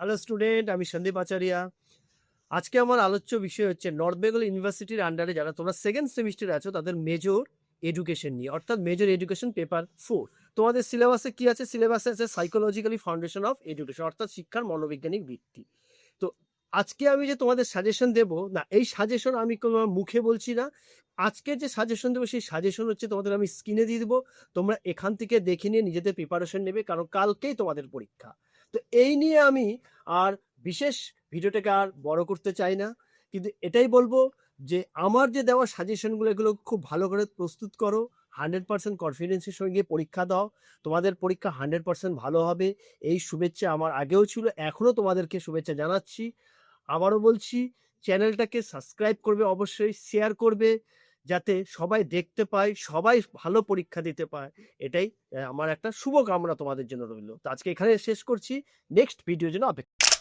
Hello student, আমি সন্দীপ আচারিয়া। আজকে আমার আলোচ্য বিষয় হচ্ছে নর্থ বেঙ্গল ইউনিভার্সিটির আন্ডারে যারা তোমরা সেকেন্ড সেমিস্টারে আছো তাদের মেজর এডুকেশন নিয়ে, অর্থাৎ মেজর এডুকেশন পেপার 4। তোমাদের সিলেবাসে কি আছে? সিলেবাসে আছে সাইকোলজিক্যালি ফাউন্ডেশন অফ এডুকেশন, অর্থাৎ শিক্ষার মনোবৈজ্ঞানিক ভিত্তি। তো আজকে আমি যে তোমাদের সাজেশন দেব না, এই সাজেশন আমি কোনো মুখে বলছি না। আজকে যে সাজেশন দেবো সেই সাজেশন হচ্ছে তোমাদের আমি স্ক্রিনে দিয়ে দেবো। তোমরা এখান থেকে দেখে নিয়ে নিজেদের প্রিপারেশন নেবে, কারণ কালকেই তোমাদের পরীক্ষা। তো এই নিয়ে আমি আর বিশেষ ভিডিওটাকে আর বড় করতে চাই না, কিন্তু এটাই বলবো যে আমার যে দেওয়া সাজেশনগুলো এগুলো খুব ভালো করে প্রস্তুত করো। 100% কনফিডেন্সের সঙ্গে পরীক্ষা দাও। তোমাদের পরীক্ষা 100% ভালো হবে, এই শুভেচ্ছা আমার আগেও ছিল, এখনও তোমাদেরকে শুভেচ্ছা জানাচ্ছি। আবারও বলছি, চ্যানেলটাকে সাবস্ক্রাইব করবে, অবশ্যই শেয়ার করবে, যাতে সবাই দেখতে পায়, সবাই ভালো পরীক্ষা দিতে পায়। এটাই আমার একটা শুভকামনা তোমাদের জন্য রইল। তো আজকে এখানে শেষ করছি, নেক্সট ভিডিওর জন্য অপেক্ষা।